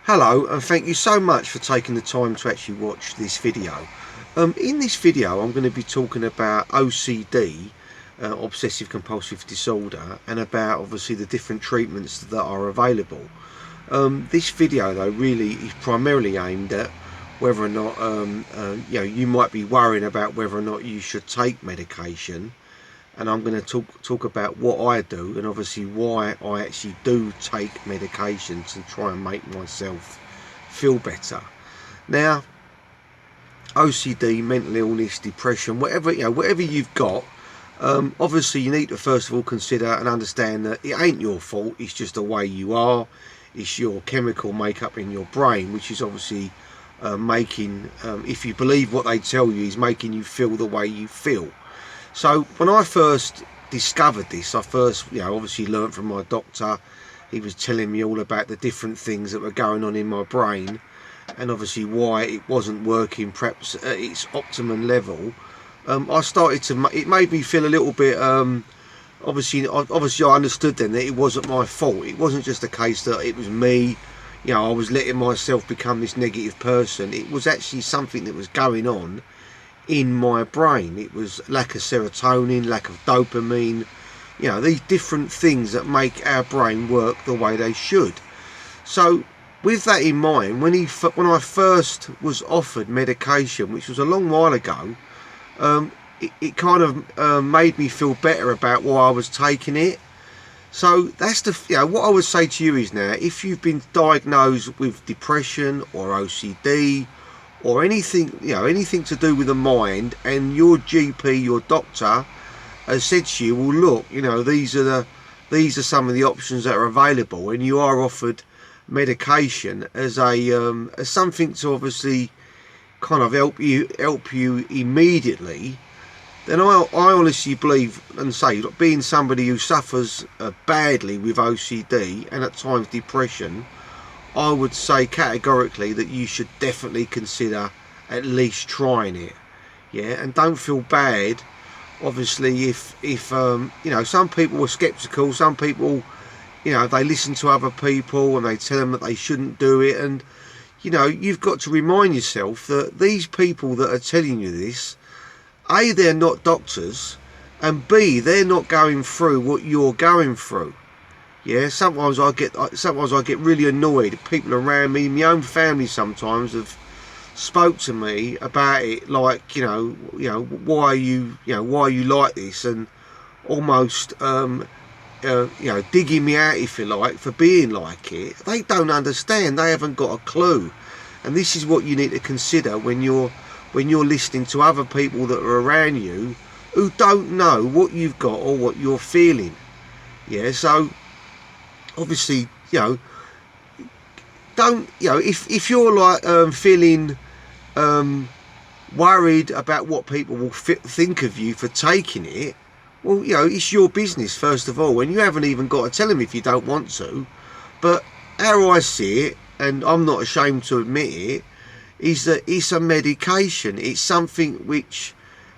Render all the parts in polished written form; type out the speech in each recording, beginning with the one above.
Hello, and thank you so much for taking the time to actually watch this video. In this video I'm going to be talking about OCD, obsessive compulsive disorder, and about obviously the different treatments that are available. This video though really is primarily aimed at whether or not you might be worrying about whether or not you should take medication, and I'm going to talk about what I do and obviously why I actually do take medication to try and make myself feel better. Now, OCD, mental illness, depression, whatever you've got, obviously you need to first of all consider and understand that it ain't your fault. It's just the way you are. It's your chemical makeup in your brain, which is obviously making, if you believe what they tell you, is making you feel the way you feel. So when I first discovered this, I first, obviously learned from my doctor. He was telling me all about the different things that were going on in my brain, and obviously why it wasn't working perhaps at its optimum level. I started to, it made me feel a little bit, obviously I understood then that it wasn't my fault. It wasn't just a case that it was me, I was letting myself become this negative person. It was actually something that was going on in my brain. It was lack of serotonin, lack of dopamine, these different things that make our brain work the way they should. So with that in mind, when I first was offered medication, which was a long while ago, it kind of made me feel better about why I was taking it. So that's what I would say to you is, now if you've been diagnosed with depression or OCD or anything, anything to do with the mind, and your GP, your doctor, has said to you, well look, these are some of the options that are available, and you are offered medication as as something to obviously kind of help you immediately, then I honestly believe and say, being somebody who suffers badly with OCD and at times depression, I would say categorically that you should definitely consider at least trying it. And don't feel bad obviously if some people were skeptical. Some people, they listen to other people and they tell them that they shouldn't do it, and you've got to remind yourself that these people that are telling you this, A, they're not doctors, and B, they're not going through what you're going through. Sometimes I get really annoyed at people around me. My own family sometimes have spoke to me about it, like why are you like this, and almost digging me out, if you like, for being like it. They don't understand. They haven't got a clue, and this is what you need to consider when you're listening to other people that are around you who don't know what you've got or what you're feeling. So obviously, don't, if you're like feeling worried about what people will think of you for taking it, well, it's your business first of all, and you haven't even got to tell them if you don't want to. But how I see it, and I'm not ashamed to admit it, is that it's a medication. It's something which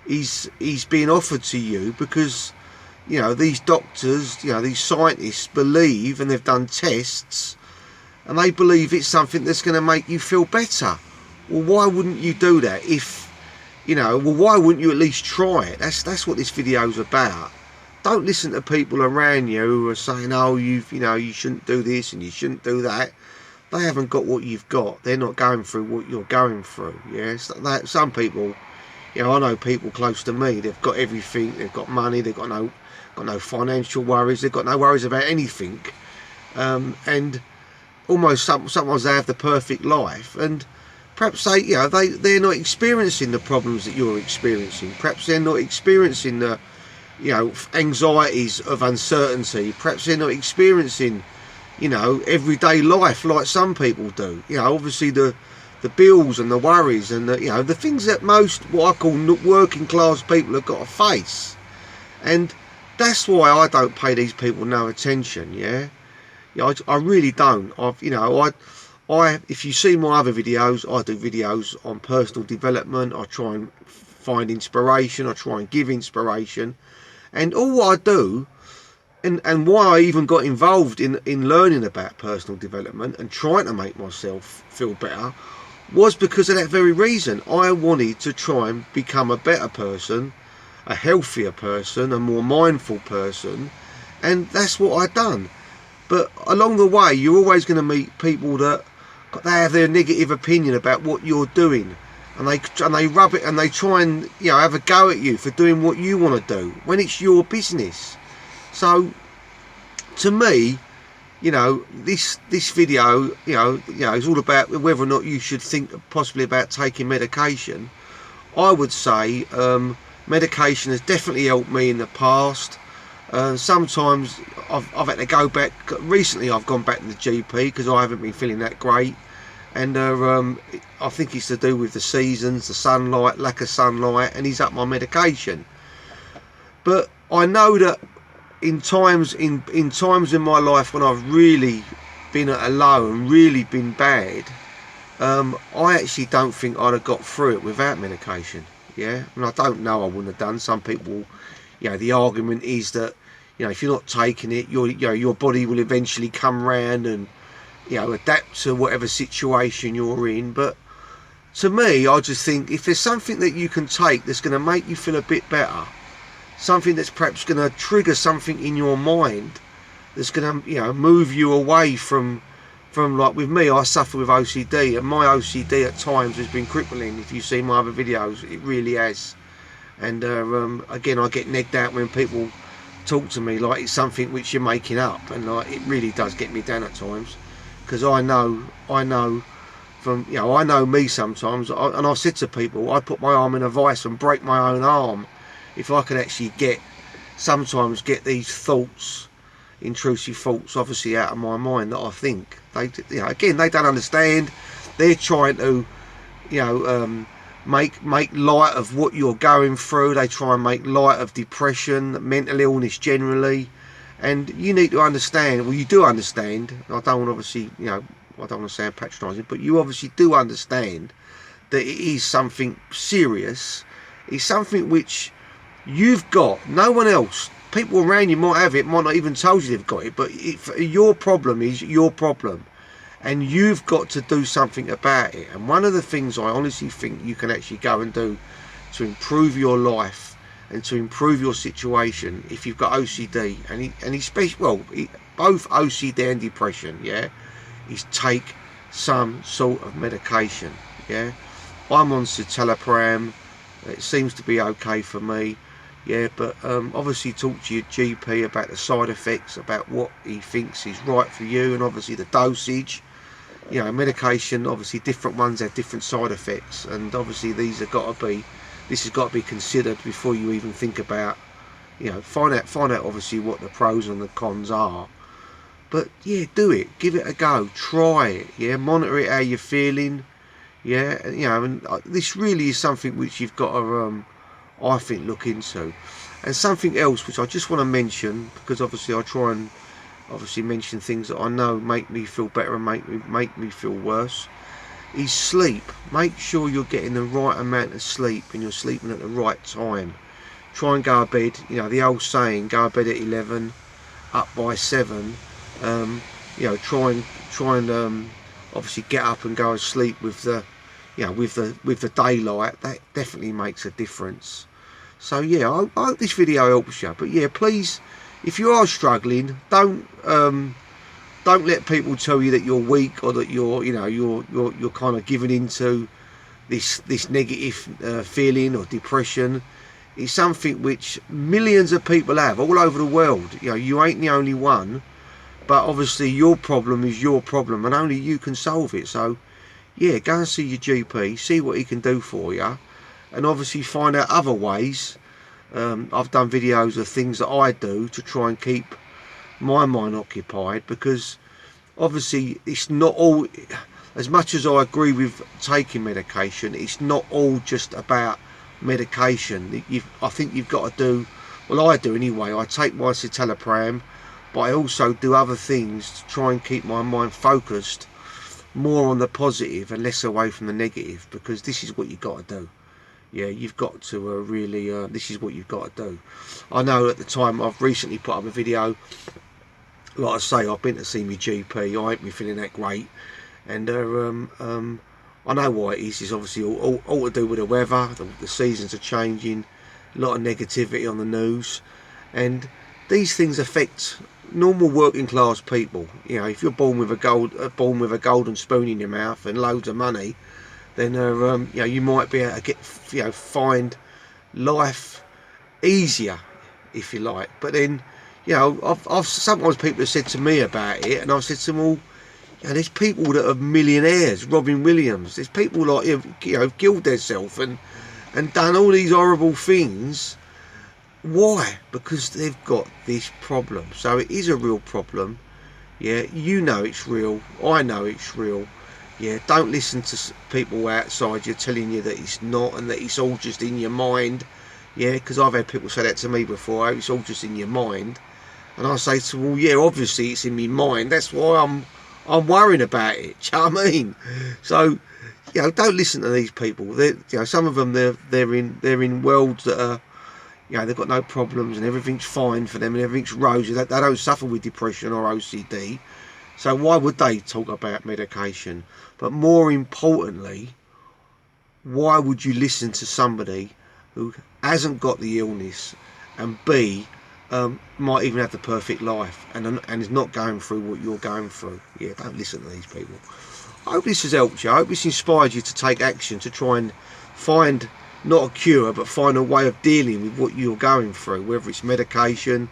is being offered to you because these doctors, these scientists believe, and they've done tests, and they believe it's something that's going to make you feel better. Well, why wouldn't you do that? Why wouldn't you at least try it? That's what this video's about. Don't listen to people around you who are saying, oh, you shouldn't do this and you shouldn't do that. They haven't got what you've got. They're not going through what you're going through. Some people, I know people close to me, they've got everything. They've got money. They've got no financial worries. They've got no worries about anything, and almost sometimes they have the perfect life, and perhaps they're not experiencing the problems that you're experiencing. Perhaps they're not experiencing the anxieties of uncertainty. Perhaps they're not experiencing everyday life like some people do. Obviously the bills and the worries and the things that most, what I call working class people, have got to face. And that's why I don't pay these people no attention. I really don't. If you see my other videos, I do videos on personal development. I try and find inspiration. I try and give inspiration, and all I do and why I even got involved in learning about personal development and trying to make myself feel better was because of that very reason. I wanted to try and become a better person, a healthier person, a more mindful person, and that's what I'd done. But along the way, you're always going to meet people that they have their negative opinion about what you're doing, and they rub it and they try and have a go at you for doing what you want to do when it's your business. So to me, this video, is all about whether or not you should think possibly about taking medication. I would say medication has definitely helped me in the past. Sometimes I've had to go back. Recently I've gone back to the GP because I haven't been feeling that great, and I think it's to do with the seasons, the sunlight, lack of sunlight, and he's up my medication. But I know that in times in my life when I've really been at a low and really been bad, I actually don't think I'd have got through it without medication. Yeah, and I don't know, I wouldn't have done. Some people, the argument is that if you're not taking it, your body will eventually come round and adapt to whatever situation you're in. But to me, I just think if there's something that you can take that's going to make you feel a bit better, something that's perhaps going to trigger something in your mind that's going to move you away from like with me, I suffer with OCD, and my OCD at times has been crippling. If you see my other videos, it really has. And again, I get negged out when people talk to me like it's something which you're making up, and like it really does get me down at times, because I know from I know me sometimes, and I've said to people, I put my arm in a vice and break my own arm if I could actually sometimes get these thoughts, intrusive thoughts, obviously out of my mind that I think again they don't understand. They're trying to make light of what you're going through. They try and make light of depression, mental illness generally, and you need to understand. Well, you do understand. I don't want obviously I don't want to sound patronising, but you obviously do understand that it is something serious. It's something which you've got. No one else. People around you might have it, might not even told you they've got it, but your problem is your problem, and you've got to do something about it. And one of the things I honestly think you can actually go and do to improve your life and to improve your situation, if you've got OCD and especially both OCD and depression, is take some sort of medication. I'm on Citalopram. It seems to be okay for me. But obviously talk to your GP about the side effects, about what he thinks is right for you, and obviously the dosage. Medication, obviously different ones have different side effects, and obviously this has got to be considered before you even think about, find out obviously what the pros and the cons are. But do it, give it a go, try it, monitor it how you're feeling, and this really is something which you've got to I think look into. And something else which I just want to mention, because obviously I try and obviously mention things that I know make me feel better and make me feel worse, is sleep. Make sure you're getting the right amount of sleep and you're sleeping at the right time. Try and go to bed, the old saying, go to bed at 11, up by 7. Try and obviously get up and go to sleep with the with the daylight. That definitely makes a difference. So I hope this video helps you. But please, if you are struggling, don't let people tell you that you're weak, or that you're kind of giving into this negative feeling or depression. It's something which millions of people have all over the world. You ain't the only one, but obviously your problem is your problem, and only you can solve it. So go and see your GP, see what he can do for you, and obviously find out other ways. I've done videos of things that I do to try and keep my mind occupied, because obviously it's not all, as much as I agree with taking medication, it's not all just about medication. I think you've got to do, well, I do anyway, I take my Citalopram, but I also do other things to try and keep my mind focused more on the positive and less away from the negative, because this is what you've got to do. Yeah, you've got to really, this is what you've got to do. I know at the time, I've recently put up a video, like I say, I've been to see my GP, I ain't been feeling that great, and I know why it is. It's obviously all to do with the weather, the seasons are changing, a lot of negativity on the news, and these things affect normal working class people. You know, if you're born with a golden spoon in your mouth and loads of money, then you know, you might be able to get, you know, find life easier, if you like. But then, you know, I've sometimes people have said to me about it, and I've said to them, well, you know, there's people that are millionaires, Robin Williams. There's people like, you know, killed themselves and done all these horrible things. Why? Because they've got this problem. So it is a real problem. Yeah, you know it's real. I know it's real. Yeah, don't listen to people outside you telling you that it's not and that it's all just in your mind. Yeah, because I've had people say that to me before. Oh, it's all just in your mind, and I say to them, well, yeah, obviously it's in my mind. That's why I'm worrying about it. Do you know what I mean? So, you know, don't listen to these people. You know, some of them they're in worlds that are, you know, they've got no problems and everything's fine for them and everything's rosy. They don't suffer with depression or OCD. So why would they talk about medication? But more importantly, why would you listen to somebody who hasn't got the illness and B, might even have the perfect life and is not going through what you're going through? Yeah, don't listen to these people. I hope this has helped you. I hope this inspired you to take action to try and find not a cure but find a way of dealing with what you're going through, whether it's medication,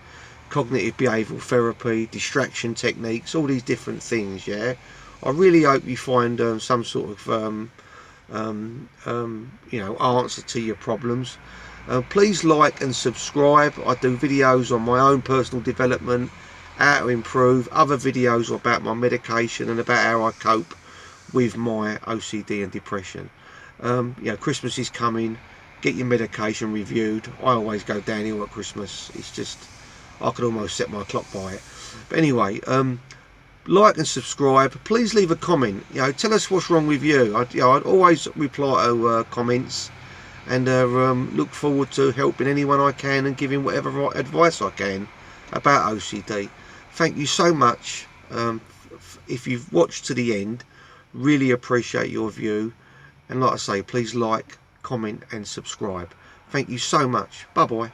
cognitive behavioural therapy, distraction techniques, all these different things. Yeah, I really hope you find some sort of you know, answer to your problems. Please like and subscribe. I do videos on my own personal development, how to improve, other videos about my medication and about how I cope with my OCD and depression. You know, Christmas is coming. Get your medication reviewed. I always go downhill at Christmas. It's just, I could almost set my clock by it. But anyway, like and subscribe. Please leave a comment. You know, tell us what's wrong with you. I'd always reply to comments, and look forward to helping anyone I can and giving whatever advice I can about OCD. Thank you so much. If you've watched to the end, really appreciate your view. And like I say, please like, comment and subscribe. Thank you so much. Bye bye.